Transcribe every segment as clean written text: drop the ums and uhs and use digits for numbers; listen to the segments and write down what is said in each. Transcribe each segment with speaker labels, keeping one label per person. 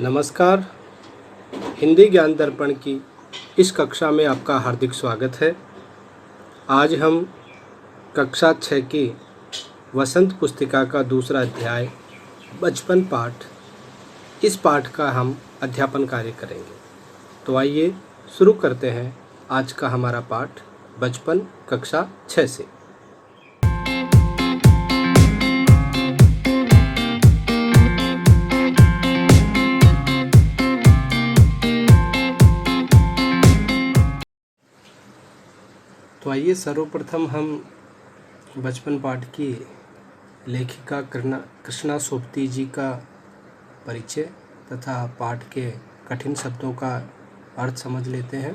Speaker 1: नमस्कार। हिंदी ज्ञान दर्पण की इस कक्षा में आपका हार्दिक स्वागत है। आज हम कक्षा 6 की वसंत पुस्तिका का दूसरा अध्याय बचपन पाठ, इस पाठ का हम अध्यापन कार्य करेंगे। तो आइए शुरू करते हैं आज का हमारा पाठ बचपन कक्षा 6 से। तो आइए सर्वप्रथम हम बचपन पाठ की लेखिका कृष्णा सोबती जी का परिचय तथा पाठ के कठिन शब्दों का अर्थ समझ लेते हैं।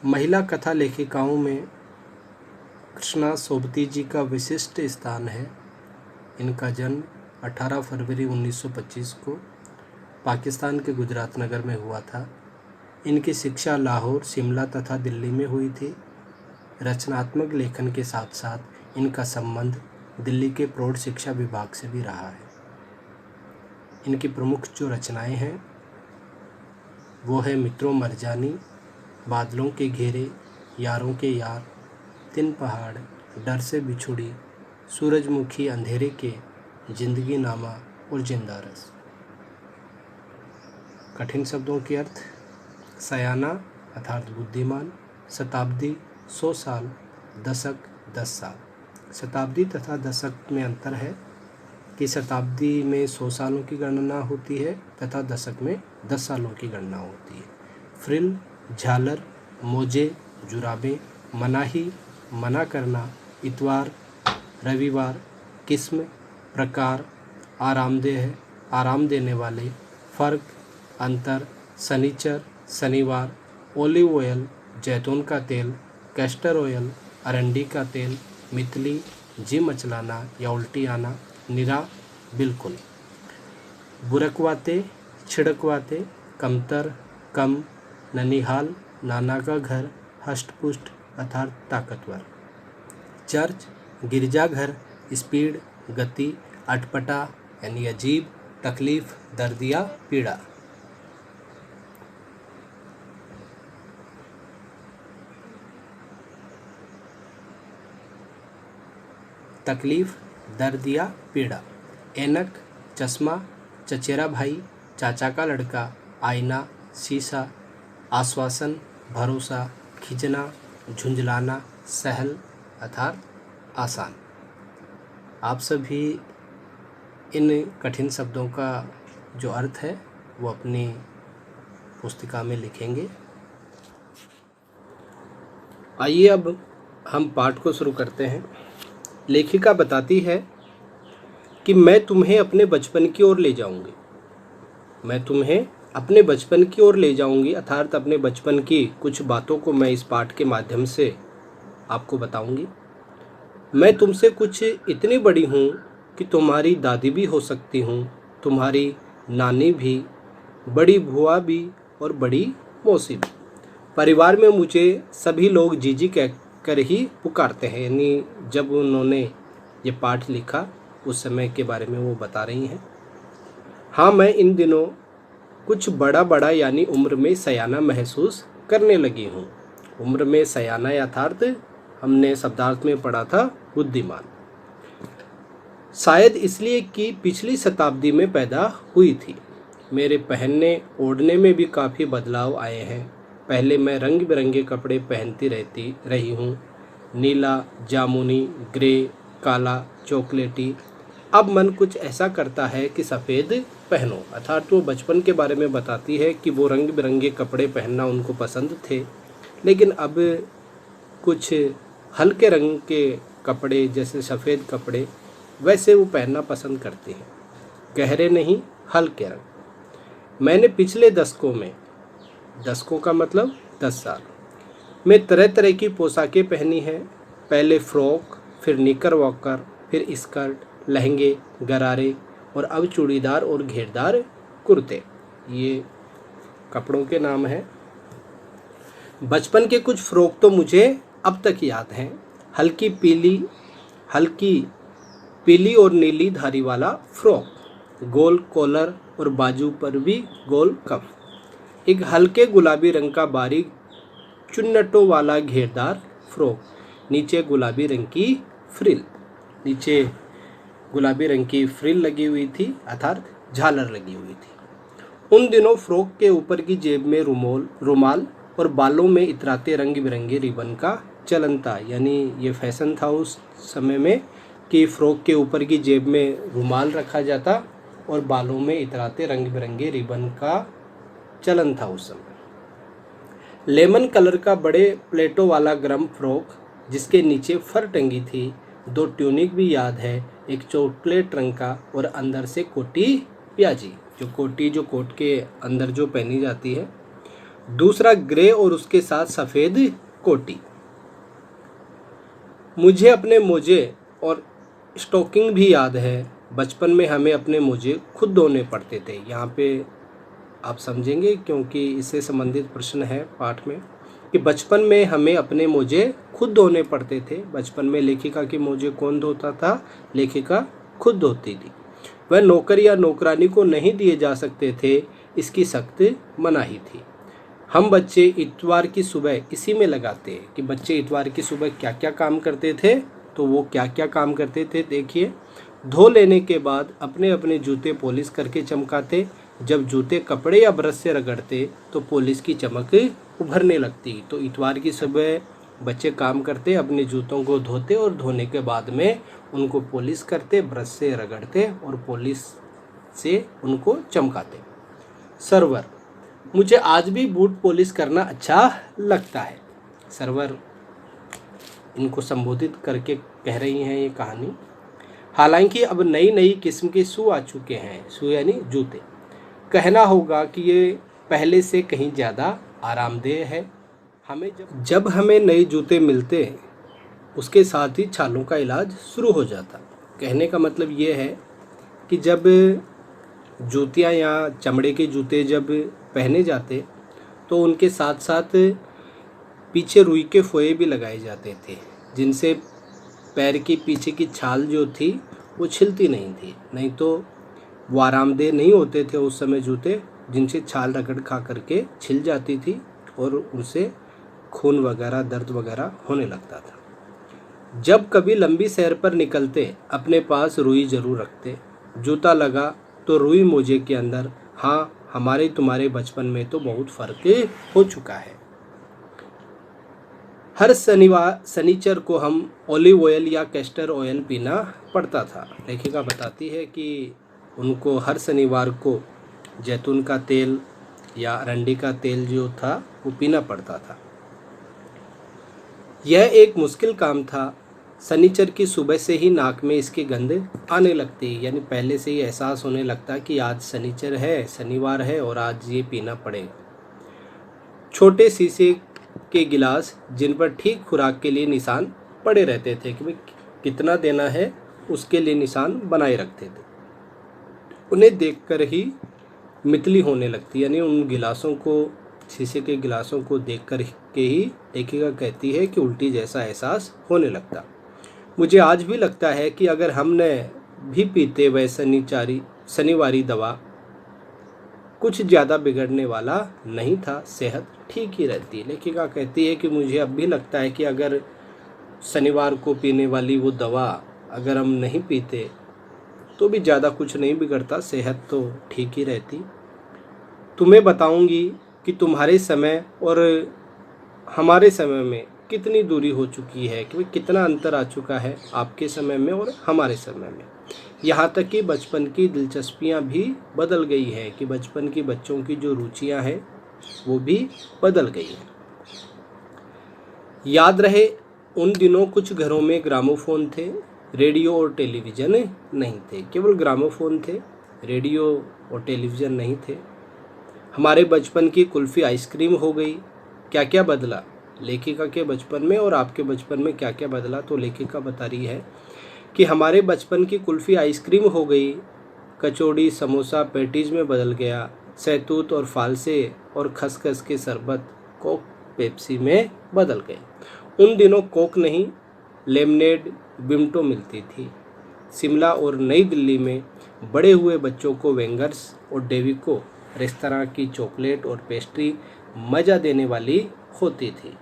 Speaker 1: महिला कथा लेखिकाओं में कृष्णा सोबती जी का विशिष्ट स्थान है। इनका जन्म 18 फरवरी 1925 को पाकिस्तान के गुजरात नगर में हुआ था। इनकी शिक्षा लाहौर, शिमला तथा दिल्ली में हुई थी। रचनात्मक लेखन के साथ साथ इनका संबंध दिल्ली के प्रौढ़ शिक्षा विभाग से भी रहा है। इनकी प्रमुख जो रचनाएं हैं वो है मित्रों मरजानी, बादलों के घेरे, यारों के यार, तीन पहाड़, डर से बिछुड़ी, सूरजमुखी अंधेरे के, जिंदगी नामा और जिंदा रस। कठिन शब्दों के अर्थ: सयाना अर्थात बुद्धिमान, शताब्दी 100 साल, दशक 10 साल। शताब्दी तथा दशक में अंतर है कि शताब्दी में 100 सालों की गणना होती है तथा दशक में 10 सालों की गणना होती है। फ्रिल, झालर, मोजे, जुराबें, मनाही, मना करना, इतवार, रविवार, किस्म, प्रकार, आरामदेह, आराम देने वाले, फ़र्क, अंतर, शनिचर, शनिवार, ओलिव ऑयल, जैतून का तेल, कैस्टर ऑयल, अरंडी का तेल, मितली, जी मचलाना या उल्टी आना, निरा, बिल्कुल, बुरकवाते, छिड़कवाते, कमतर, कम, ननिहाल, नाना का घर, हष्ट-पुष्ट अर्थात ताकतवर, चर्च, गिरजाघर, स्पीड, गति, अटपटा यानी अजीब, तकलीफ, दर्द या पीड़ा। तकलीफ, दर्द या पीड़ा। ऐनक, चश्मा, चचेरा भाई, चाचा का लड़का, आईना, शीशा, आश्वासन, भरोसा, खींचना, झुंझलाना, सहल अर्थात आसान। आप सभी इन कठिन शब्दों का जो अर्थ है वो अपनी पुस्तिका में लिखेंगे। आइए अब हम पाठ को शुरू करते हैं। लेखिका बताती है कि मैं तुम्हें अपने बचपन की ओर ले जाऊंगी। मैं तुम्हें अपने बचपन की ओर ले जाऊंगी अर्थात अपने बचपन की कुछ बातों को मैं इस पाठ के माध्यम से आपको बताऊंगी। मैं तुमसे कुछ इतनी बड़ी हूँ कि तुम्हारी दादी भी हो सकती हूँ, तुम्हारी नानी भी, बड़ी बुआ भी और बड़ी मौसी भी। परिवार में मुझे सभी लोग जीजी कह कर ही पुकारते हैं। यानी जब उन्होंने ये पाठ लिखा उस समय के बारे में वो बता रही हैं। हाँ, मैं इन दिनों कुछ बड़ा बड़ा यानी उम्र में सयाना महसूस करने लगी हूँ। उम्र में सयाना यथार्थ हमने शब्दार्थ में पढ़ा था बुद्धिमान। शायद इसलिए कि पिछली शताब्दी में पैदा हुई थी। मेरे पहनने ओढ़ने में भी काफ़ी बदलाव आए हैं। पहले मैं रंग बिरंगे कपड़े पहनती रही हूँ, नीला, जामुनी, ग्रे, काला, चॉकलेटी। अब मन कुछ ऐसा करता है कि सफ़ेद पहनो। अर्थात वो बचपन के बारे में बताती है कि वो रंग बिरंगे कपड़े पहनना उनको पसंद थे, लेकिन अब कुछ हल्के रंग के कपड़े जैसे सफ़ेद कपड़े वैसे वो पहनना पसंद करती हैं। गहरे नहीं, हल्के रंग। मैंने पिछले दशकों का मतलब 10 साल में तरह तरह की पोशाकें पहनी हैं। पहले फ्रॉक, फिर निकर वॉकर, फिर स्कर्ट, लहंगे, गरारे और अब चूड़ीदार और घेरदार कुर्ते। ये कपड़ों के नाम हैं। बचपन के कुछ फ्रॉक तो मुझे अब तक याद हैं। हल्की पीली और नीली धारी वाला फ्रॉक, गोल कॉलर और बाजू पर भी गोल कफ। एक हल्के गुलाबी रंग का बारीक चुन्नटों वाला घेरदार फ्रॉक, नीचे गुलाबी रंग की फ्रिल, नीचे गुलाबी रंग की फ्रिल लगी हुई थी अर्थात झालर लगी हुई थी। उन दिनों फ्रॉक के ऊपर की जेब में रुमाल और बालों में इतराते रंग बिरंगे रिबन का चलन था। यानी ये फैशन था उस समय में कि फ्रॉक के ऊपर की जेब में रुमाल रखा जाता और बालों में इतराते रंग बिरंगे रिबन का चलन था उस समय। लेमन कलर का बड़े प्लेटों वाला गर्म फ्रॉक जिसके नीचे फर टंगी थी, 2 ट्यूनिक भी याद है, एक चॉकलेट रंग का और अंदर से कोटी प्याजी, जो कोट के अंदर जो पहनी जाती है, दूसरा ग्रे और उसके साथ सफ़ेद कोटी। मुझे अपने मोजे और स्टॉकिंग भी याद है। बचपन में हमें अपने मोजे खुद धोने पड़ते थे। यहाँ पे आप समझेंगे क्योंकि इससे संबंधित प्रश्न है पाठ में कि बचपन में हमें अपने मोजे खुद धोने पड़ते थे। बचपन में लेखिका के मोजे कौन धोता था? लेखिका खुद धोती थी। वह नौकर या नौकरानी को नहीं दिए जा सकते थे, इसकी सख्त मनाही थी। हम बच्चे इतवार की सुबह इसी में लगाते हैं कि बच्चे इतवार की सुबह क्या क्या काम करते थे। तो वो क्या क्या काम करते थे देखिए। धो लेने के बाद अपने अपने जूते पॉलिश करके चमकाते। जब जूते कपड़े या ब्रश से रगड़ते तो पॉलिश की चमक उभरने लगती। तो इतवार की सुबह बच्चे काम करते, अपने जूतों को धोते और धोने के बाद में उनको पॉलिश करते, ब्रश से रगड़ते और पॉलिश से उनको चमकाते। सर्वर, मुझे आज भी बूट पॉलिश करना अच्छा लगता है। सर्वर इनको संबोधित करके कह रही हैं ये कहानी। हालांकि अब नई नई किस्म के शू आ चुके हैं, शू यानी जूते। कहना होगा कि ये पहले से कहीं ज़्यादा आरामदेह है। जब हमें नए जूते मिलते उसके साथ ही छालों का इलाज शुरू हो जाता। कहने का मतलब ये है कि जब जूतियाँ या चमड़े के जूते जब पहने जाते तो उनके साथ साथ पीछे रुई के फोए भी लगाए जाते थे, जिनसे पैर की पीछे की छाल जो थी वो छिलती नहीं थी। नहीं तो वो आरामदेह नहीं होते थे उस समय जूते, जिनसे छाल रगड़ खा करके छिल जाती थी और उनसे खून वगैरह दर्द वगैरह होने लगता था। जब कभी लंबी सैर पर निकलते अपने पास रुई ज़रूर रखते। जूता लगा तो रुई मोजे के अंदर। हाँ, हमारे तुम्हारे बचपन में तो बहुत फ़र्क हो चुका है। हर शनिचर को हम ऑलिव ऑयल या कैस्टर ऑयल पीना पड़ता था। लेखिका बताती है कि उनको हर शनिवार को जैतून का तेल या अरंडी का तेल जो था वो पीना पड़ता था। यह एक मुश्किल काम था। शनिचर की सुबह से ही नाक में इसकी गंध आने लगती, यानी पहले से ही एहसास होने लगता कि आज शनिचर है, शनिवार है और आज ये पीना पड़ेगा। छोटे शीशे के गिलास जिन पर ठीक खुराक के लिए निशान पड़े रहते थे कि भाई कितना देना है, उसके लिए निशान बनाए रखते थे। उन्हें देखकर ही मितली होने लगती, यानी उन गिलासों को, शीशे के गिलासों को देखकर के ही लेखिका कहती है कि उल्टी जैसा एहसास होने लगता। मुझे आज भी लगता है कि अगर हमने भी पीते वह शनिवारी दवा, कुछ ज़्यादा बिगड़ने वाला नहीं था, सेहत ठीक ही रहती। लेखिका कहती है कि मुझे अब भी लगता है कि अगर शनिवार को पीने वाली वो दवा अगर हम नहीं पीते तो भी ज़्यादा कुछ नहीं बिगड़ता, सेहत तो ठीक ही रहती। तुम्हें बताऊंगी कि तुम्हारे समय और हमारे समय में कितनी दूरी हो चुकी है, कि कितना अंतर आ चुका है आपके समय में और हमारे समय में। यहाँ तक कि बचपन की दिलचस्पियाँ भी बदल गई है, कि बचपन की बच्चों की जो रुचियाँ हैं वो भी बदल गई हैं। याद रहे उन दिनों कुछ घरों में ग्रामोफोन थे, रेडियो और टेलीविज़न नहीं थे। केवल ग्रामोफोन थे, रेडियो और टेलीविज़न नहीं थे। हमारे बचपन की कुल्फ़ी आइसक्रीम हो गई। क्या क्या बदला लेखिका के बचपन में और आपके बचपन में क्या क्या बदला? तो लेखिका बता रही है कि हमारे बचपन की कुल्फ़ी आइसक्रीम हो गई, कचौड़ी समोसा पैटीज में बदल गया, सहतूत और फालसे और खसखस के शरबत कोक पेप्सी में बदल गए। उन दिनों कोक नहीं, लेमनेड बिमटो मिलती थी। शिमला और नई दिल्ली में बड़े हुए बच्चों को वेंगर्स और डेविको रेस्तरां की चॉकलेट और पेस्ट्री मज़ा देने वाली होती थी।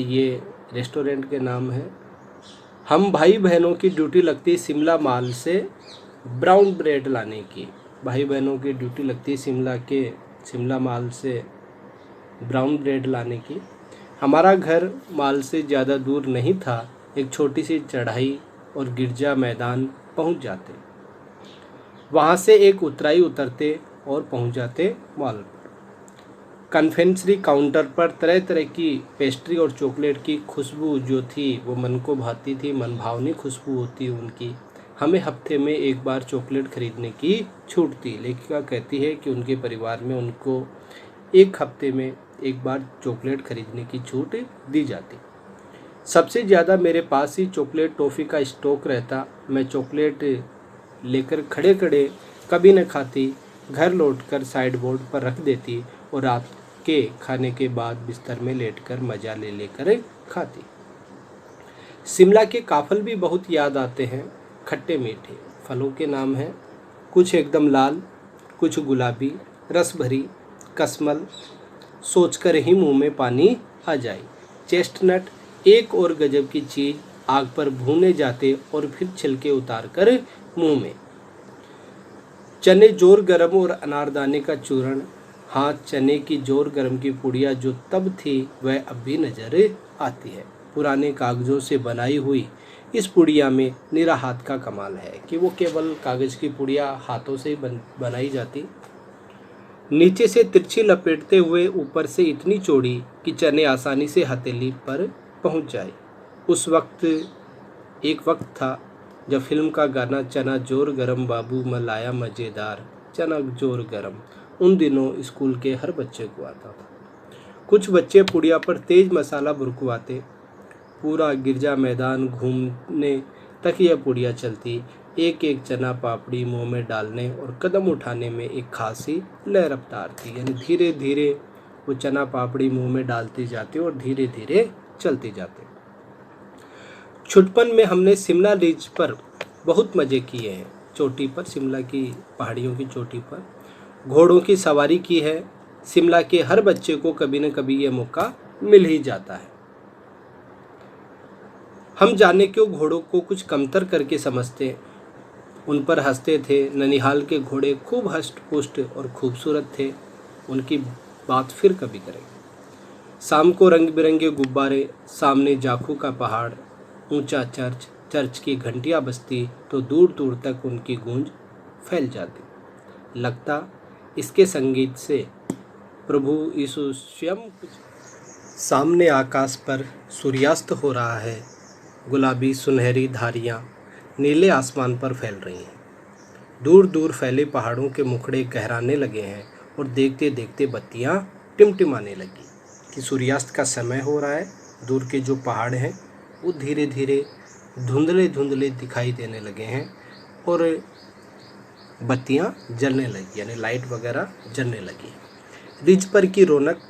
Speaker 1: ये रेस्टोरेंट के नाम है। हम भाई बहनों की ड्यूटी लगती शिमला माल से ब्राउन ब्रेड लाने की। भाई बहनों की ड्यूटी लगती शिमला माल से ब्राउन ब्रेड लाने की। हमारा घर माल से ज़्यादा दूर नहीं था, एक छोटी सी चढ़ाई और गिरजा मैदान पहुंच जाते। वहां से एक उतराई उतरते और पहुंच जाते मॉल पर। कन्फेक्शनरी काउंटर पर तरह तरह की पेस्ट्री और चॉकलेट की खुशबू जो थी वो मन को भाती थी, मन भावनी खुशबू होती उनकी। हमें हफ्ते में एक बार चॉकलेट खरीदने की छूट थी। लेखिका कहती है कि उनके परिवार में उनको एक हफ्ते में एक बार चॉकलेट खरीदने की छूट दी जाती। सबसे ज़्यादा मेरे पास ही चॉकलेट टॉफ़ी का स्टॉक रहता। मैं चॉकलेट लेकर खड़े खड़े कभी न खाती, घर लौटकर साइड बोर्ड पर रख देती और रात के खाने के बाद बिस्तर में लेटकर मज़ा ले लेकर खाती। शिमला के काफल भी बहुत याद आते हैं। खट्टे मीठे फलों के नाम हैं। कुछ एकदम लाल, कुछ गुलाबी, रस भरी कसमल सोचकर ही मुंह में पानी आ जाए। चेस्टनट एक और गजब की चीज़, आग पर भूने जाते और फिर छिलके उतार कर मुंह में। चने जोर गरम और अनारदाने का चूर्ण। हाँ, चने की जोर गरम की पुड़िया जो तब थी वह अब भी नजर आती है। पुराने कागज़ों से बनाई हुई इस पुड़िया में निरा हाथ का कमाल है कि वो केवल कागज़ की पुड़िया हाथों से ही बनाई जाती। नीचे से तिरछी लपेटते हुए ऊपर से इतनी चौड़ी कि चने आसानी से हथेली पर पहुंच जाए। उस वक्त एक वक्त था जब फिल्म का गाना चना जोर गरम बाबू मलाया मज़ेदार, चना जोर गरम उन दिनों स्कूल के हर बच्चे को आता था। कुछ बच्चे पुड़िया पर तेज मसाला बुरकवाते। पूरा गिरजा मैदान घूमने तक यह पुड़िया चलती। एक एक चना पापड़ी मुंह में डालने और कदम उठाने में एक खासी लय रफ्तार थी। यानी धीरे धीरे वो चना पापड़ी मुंह में डालते जाते और धीरे धीरे चलते जाते। छुटपन में हमने शिमला रिज पर बहुत मज़े किए हैं। चोटी पर, शिमला की पहाड़ियों की चोटी पर घोड़ों की सवारी की है। शिमला के हर बच्चे को कभी न कभी ये मौका मिल ही जाता है। हम जाने क्यों घोड़ों को कुछ कमतर करके समझते, उन पर हंसते थे। ननिहाल के घोड़े खूब हष्ट पुष्ट और खूबसूरत थे। उनकी बात फिर कभी करें। शाम को रंग बिरंगे गुब्बारे, सामने जाखू का पहाड़, ऊंचा चर्च, चर्च की घंटियां बजती तो दूर दूर तक उनकी गूंज फैल जाती। लगता इसके संगीत से प्रभु यीशु स्वयं कुछ। सामने आकाश पर सूर्यास्त हो रहा है। गुलाबी सुनहरी धारियाँ नीले आसमान पर फैल रही हैं। दूर दूर फैले पहाड़ों के मुखड़े गहराने लगे हैं और देखते देखते बत्तियाँ टिमटिमाने लगी कि सूर्यास्त का समय हो रहा है। दूर के जो पहाड़ हैं वो धीरे धीरे धुंधले धुंधले दिखाई देने लगे हैं और बत्तियाँ जलने लगी, यानी लाइट वगैरह जलने लगी। रिज पर की रौनक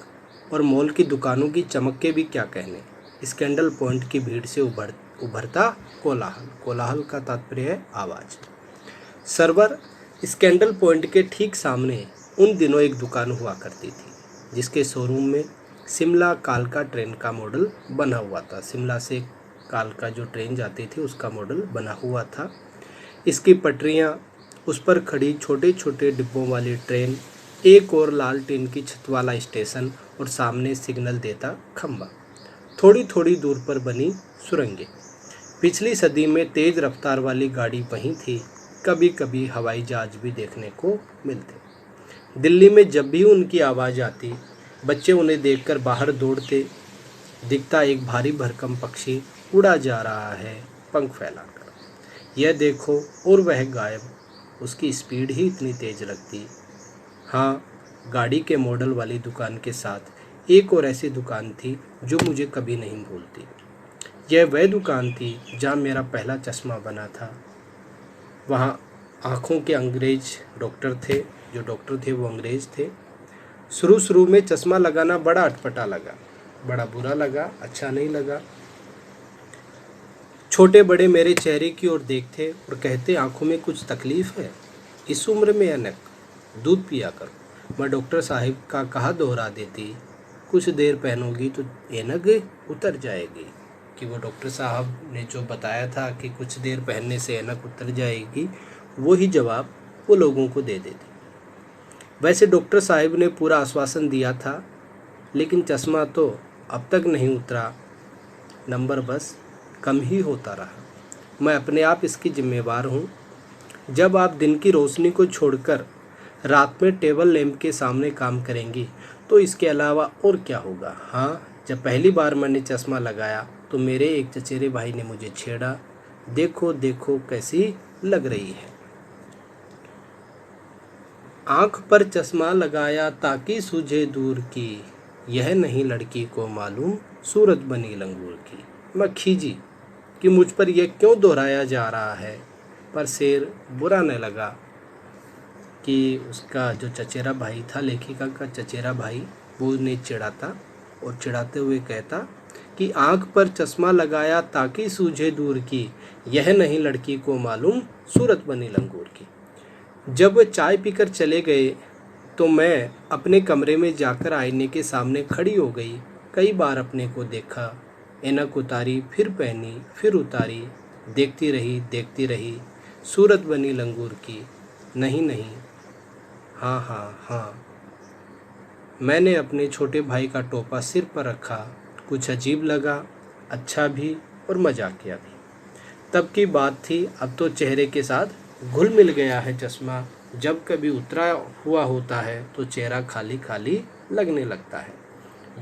Speaker 1: और मॉल की दुकानों की चमक के भी क्या कहने। स्कैंडल पॉइंट की भीड़ से उभरता कोलाहल। कोलाहल का तात्पर्य है आवाज़। सर्वर स्कैंडल पॉइंट के ठीक सामने उन दिनों एक दुकान हुआ करती थी जिसके शोरूम में शिमला कालका ट्रेन का मॉडल बना हुआ था। शिमला से कालका जो ट्रेन जाती थी उसका मॉडल बना हुआ था। इसकी पटरियाँ, उस पर खड़ी छोटे छोटे डिब्बों वाली ट्रेन, एक और लाल टीन की छत वाला स्टेशन और सामने सिग्नल देता खंबा। थोड़ी थोड़ी दूर पर बनी सुरंगें। पिछली सदी में तेज रफ्तार वाली गाड़ी वहीं थी। कभी कभी हवाई जहाज भी देखने को मिलते। दिल्ली में जब भी उनकी आवाज़ आती, बच्चे उन्हें देखकर बाहर दौड़ते। दिखता एक भारी भरकम पक्षी उड़ा जा रहा है पंख फैलाकर। यह देखो और वह गायब। उसकी स्पीड ही इतनी तेज लगती। हाँ, गाड़ी के मॉडल वाली दुकान के साथ एक और ऐसी दुकान थी जो मुझे कभी नहीं भूलती। यह वह दुकान थी जहाँ मेरा पहला चश्मा बना था। वहाँ आँखों के अंग्रेज डॉक्टर थे। जो डॉक्टर थे वो अंग्रेज थे। शुरू में चश्मा लगाना बड़ा अटपटा लगा, बड़ा बुरा लगा, अच्छा नहीं लगा। छोटे बड़े मेरे चेहरे की ओर देखते और कहते, आंखों में कुछ तकलीफ है? इस उम्र में ऐनक, दूध पिया करो। मैं डॉक्टर साहब का कहा दोहरा देती, कुछ देर पहनोगी तो ऐनक उतर जाएगी। कि वो डॉक्टर साहब ने जो बताया था कि कुछ देर पहनने से ऐनक उतर जाएगी, वही जवाब वो लोगों को दे देती। वैसे डॉक्टर साहब ने पूरा आश्वासन दिया था, लेकिन चश्मा तो अब तक नहीं उतरा, नंबर बस कम ही होता रहा। मैं अपने आप इसकी जिम्मेवार हूँ। जब आप दिन की रोशनी को छोड़कर रात में टेबल लैंप के सामने काम करेंगी तो इसके अलावा और क्या होगा। हाँ, जब पहली बार मैंने चश्मा लगाया तो मेरे एक चचेरे भाई ने मुझे छेड़ा, देखो देखो कैसी लग रही है। आँख पर चश्मा लगाया ताकि सूझे दूर की, यह नहीं लड़की को मालूम सूरत बनी लंगूर की। मैं खीजी कि मुझ पर यह क्यों दोहराया जा रहा है, पर शेर बुरा न लगा कि उसका जो चचेरा भाई था, लेखिका का चचेरा भाई, वो उन्हें चिढ़ाता और चिढ़ाते हुए कहता कि आँख पर चश्मा लगाया ताकि सूझे दूर की, यह नहीं लड़की को मालूम सूरत बनी लंगूर की। जब वे चाय पीकर चले गए तो मैं अपने कमरे में जाकर आईने के सामने खड़ी हो गई। कई बार अपने को देखा, ऐनक उतारी, फिर पहनी, फिर उतारी, देखती रही, सूरत बनी लंगूर की। नहीं नहीं, हाँ हाँ हाँ। मैंने अपने छोटे भाई का टोपा सिर पर रखा। कुछ अजीब लगा, अच्छा भी और मजाकिया भी। तब की बात थी, अब तो चेहरे के साथ घुल मिल गया है चश्मा। जब कभी उतरा हुआ होता है तो चेहरा खाली खाली लगने लगता है।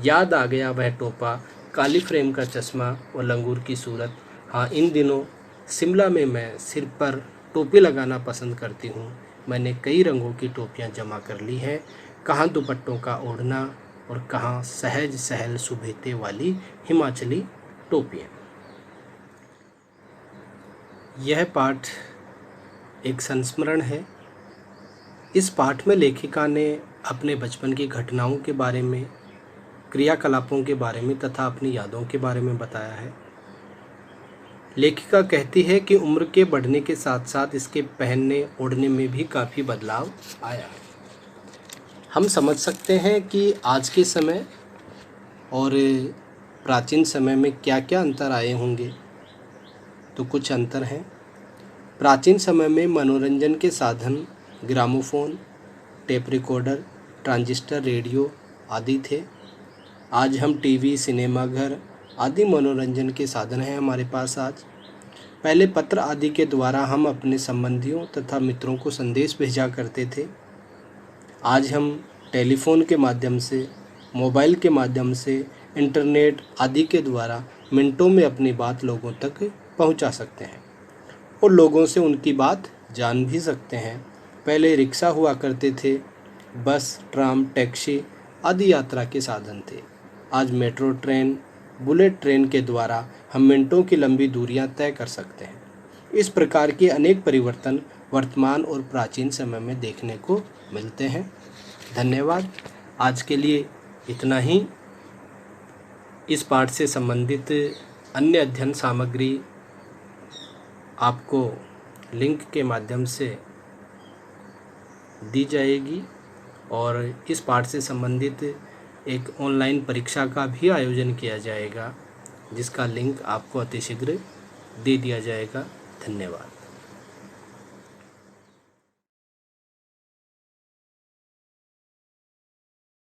Speaker 1: याद आ गया वह टोपा, काली फ्रेम का चश्मा और लंगूर की सूरत। हाँ, इन दिनों शिमला में मैं सिर पर टोपी लगाना पसंद करती हूँ। मैंने कई रंगों की टोपियाँ जमा कर ली हैं, कहाँ दुपट्टों का ओढ़ना और कहाँ सहज सहल सुभेते वाली हिमाचली टोपियाँ। यह पाठ एक संस्मरण है। इस पाठ में लेखिका ने अपने बचपन की घटनाओं के बारे में, क्रियाकलापों के बारे में तथा अपनी यादों के बारे में बताया है। लेखिका कहती है कि उम्र के बढ़ने के साथ साथ इसके पहनने ओढ़ने में भी काफ़ी बदलाव आया है। हम समझ सकते हैं कि आज के समय और प्राचीन समय में क्या क्या अंतर आए होंगे। तो कुछ अंतर हैं। प्राचीन समय में मनोरंजन के साधन gramophone, tape recorder, transistor, radio आदि थे। आज हम टीवी, सिनेमाघर आदि मनोरंजन के साधन हैं हमारे पास आज। पहले पत्र आदि के द्वारा हम अपने संबंधियों तथा मित्रों को संदेश भेजा करते थे। आज हम टेलीफोन के माध्यम से, मोबाइल के माध्यम से, इंटरनेट आदि के द्वारा मिनटों में अपनी बात लोगों तक पहुंचा सकते हैं और लोगों से उनकी बात जान भी सकते हैं। पहले रिक्शा हुआ करते थे, बस, ट्राम, टैक्सी आदि यात्रा के साधन थे। आज मेट्रो ट्रेन, बुलेट ट्रेन के द्वारा हम मिनटों की लंबी दूरियां तय कर सकते हैं। इस प्रकार के अनेक परिवर्तन वर्तमान और प्राचीन समय में देखने को मिलते हैं। धन्यवाद। आज के लिए इतना ही। इस पाठ से संबंधित अन्य अध्ययन सामग्री आपको लिंक के माध्यम से दी जाएगी और इस पाठ से संबंधित एक ऑनलाइन परीक्षा का भी आयोजन किया जाएगा, जिसका लिंक आपको अतिशीघ्र दे दिया जाएगा। धन्यवाद।